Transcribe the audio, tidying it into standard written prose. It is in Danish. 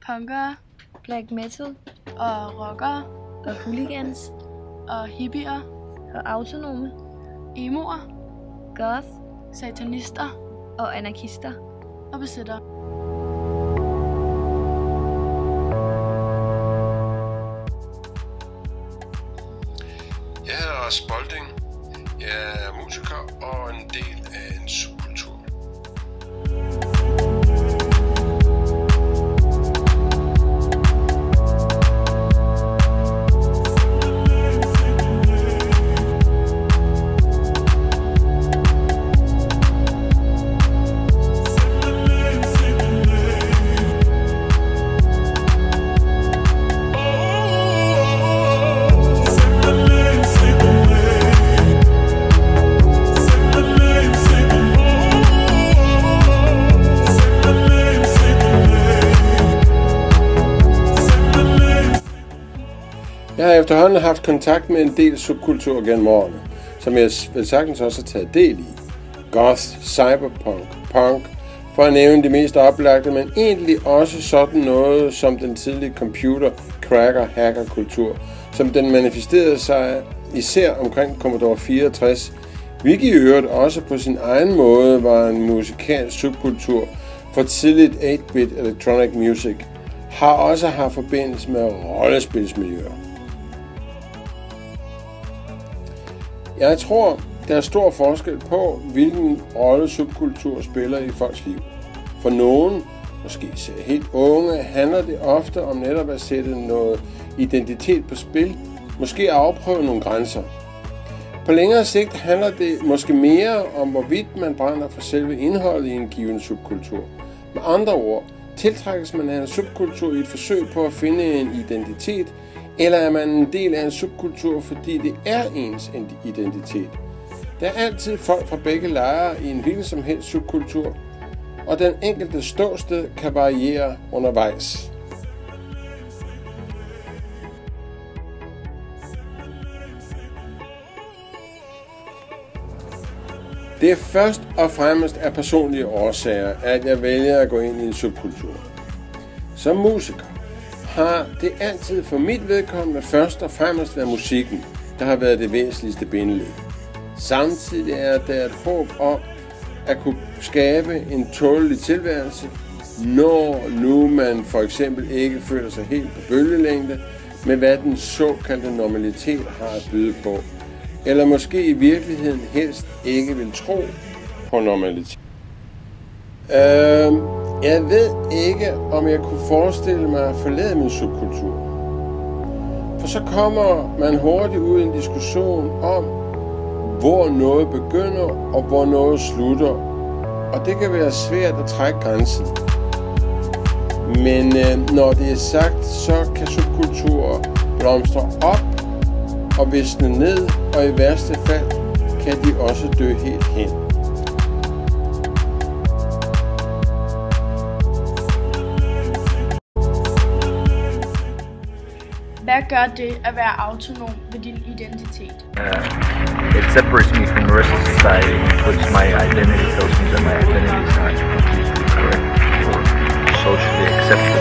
punkere black metal og rockere og hooligans og hippier og autonome, emoer, goth satanister og anarkister. og besætter. Jeg hedder Ras Bolding. Jeg er musiker og en del af en subkultur. Jeg har efterhånden haft kontakt med en del subkultur gennem årene, som jeg vel sagtens også har taget del i. Goth, cyberpunk, punk, for at nævne de mest oplagte, men egentlig også sådan noget som den tidlige computer, cracker, hackerkultur, som den manifesterede sig især omkring Commodore 64, hvilket i øvrigt også på sin egen måde var en musikalsk subkultur for tidligt 8-bit electronic music, har også haft forbindelse med rollespilsmiljøer. Jeg tror, der er stor forskel på, hvilken rolle subkultur spiller i folks liv. For nogen, måske især helt unge, handler det ofte om netop at sætte noget identitet på spil, måske afprøve nogle grænser. På længere sigt handler det måske mere om, hvorvidt man brænder for selve indholdet i en given subkultur. Med andre ord, tiltrækkes man af en subkultur i et forsøg på at finde en identitet, eller er man en del af en subkultur, fordi det er ens identitet? Der er altid folk fra begge lejre i en hvilken som helst subkultur, og den enkelte ståsted kan variere undervejs. Det er først og fremmest af personlige årsager, at jeg vælger at gå ind i en subkultur. Som musiker har det altid for mit vedkommende først og fremmest været musikken, der har været det væsentligste bindeled. Samtidig er der et håb om at kunne skabe en tålelig tilværelse, når nu man for eksempel ikke føler sig helt på bølgelængde med hvad den såkaldte normalitet har at byde på, eller måske i virkeligheden helst ikke vil tro på normalitet. Jeg ved ikke, om jeg kunne forestille mig at forlade min subkultur. For så kommer man hurtigt ud i en diskussion om, hvor noget begynder og hvor noget slutter. Og det kan være svært at trække grænsen. Men når det er sagt, så kan subkulturer blomstre op og visne ned, og i værste fald kan de også dø helt hen. Hvad gør det at være autonom ved din identitet? It separates me from the rest of society, which my identity tells me that my identity is not completely correct or socially accepted.